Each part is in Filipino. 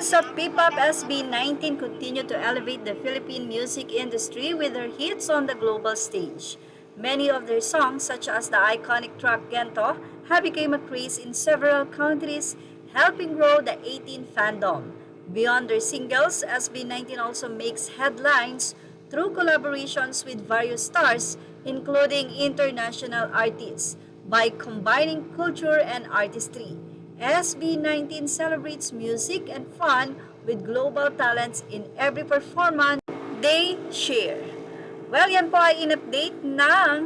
Legends of P-pop SB19 continue to elevate the Philippine music industry with their hits on the global stage. Many of their songs, such as the iconic track Gento, have become a craze in several countries, helping grow the 18 fandom. Beyond their singles, SB19 also makes headlines through collaborations with various stars, including international artists, by combining culture and artistry. SB19 celebrates music and fun with global talents in every performance they share. Well, yan po ay in-update ng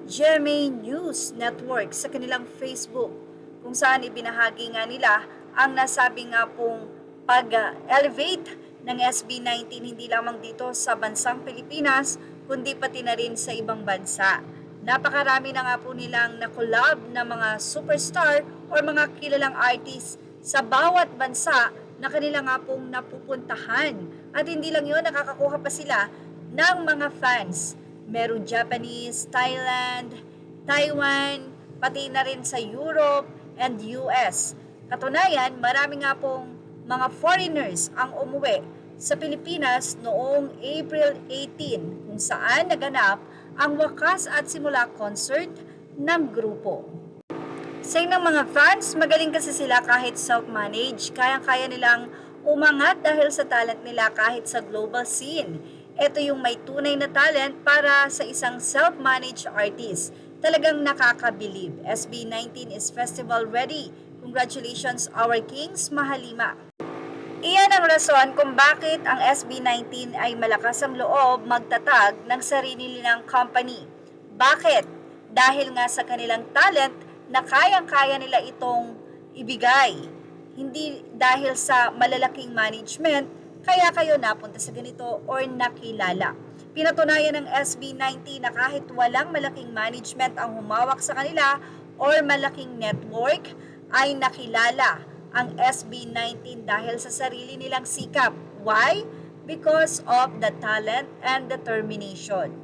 GMA News Network sa kanilang Facebook, kung saan ibinahagi nga nila ang nasabi nga pong pag-elevate ng SB19 hindi lamang dito sa bansang Pilipinas, kundi pati na rin sa ibang bansa. Napakarami na nga po nilang na-collab na mga superstar or mga kilalang artist sa bawat bansa na kanila nga pong napupuntahan. At hindi lang yun, nakakakuha pa sila ng mga fans. Meron Japanese, Thailand, Taiwan, pati na rin sa Europe and US. Katunayan, marami nga pong mga foreigners ang umuwi sa Pilipinas noong April 18, kung saan naganap ang wakas at simula concert ng grupo. Sa ng mga fans, magaling kasi sila kahit self-manage. Kayang-kaya nilang umangat dahil sa talent nila kahit sa global scene. Ito yung may tunay na talent para sa isang self-managed artist. Talagang nakakabilib. SB19 is festival ready. Congratulations our kings, Mahalima. Iyan ang rason kung bakit ang SB19 ay malakas ang loob magtatag ng sarili nilang company. Bakit? Dahil nga sa kanilang talent na kayang-kaya nila itong ibigay. Hindi dahil sa malalaking management, kaya kayo napunta sa ganito or nakilala. Pinatunayan ng SB19 na kahit walang malaking management ang humawak sa kanila or malaking network, ay nakilala ang SB19 dahil sa sarili nilang sikap. Why? Because of the talent and determination.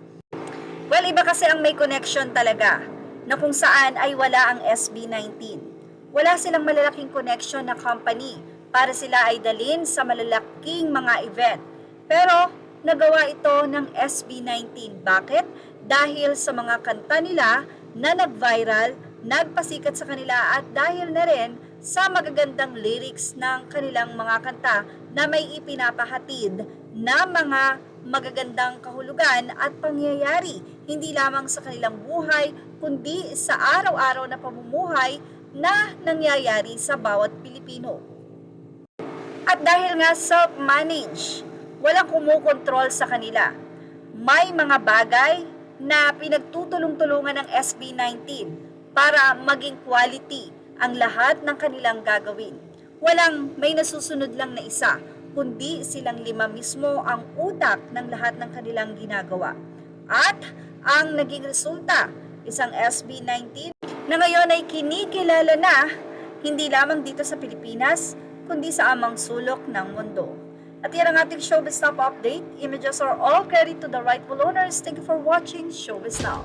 Well, iba kasi ang may connection talaga, na kung saan ay wala ang SB19. Wala silang malalaking connection na company para sila ay dalhin sa malalaking mga event. Pero nagawa ito ng SB19. Bakit? Dahil sa mga kanta nila na nag-viral, nagpasikat sa kanila at dahil na rin sa magagandang lyrics ng kanilang mga kanta na may ipinapahatid na mga magagandang kahulugan at pangyayari, hindi lamang sa kanilang buhay, kundi sa araw-araw na pamumuhay na nangyayari sa bawat Pilipino. At dahil nga self-manage, walang kumukontrol sa kanila. May mga bagay na pinagtutulong-tulungan ng SB19 para maging quality ang lahat ng kanilang gagawin. Walang may nasusunod lang na isa, kundi silang lima mismo ang utak ng lahat ng kanilang ginagawa. At ang naging resulta, isang SB19 na ngayon ay kinikilala na hindi lamang dito sa Pilipinas, kundi sa amang sulok ng mundo. At yan ang ating Showbiz Now update. Images are all credit to the rightful owners. Thank you for watching Showbiz Now.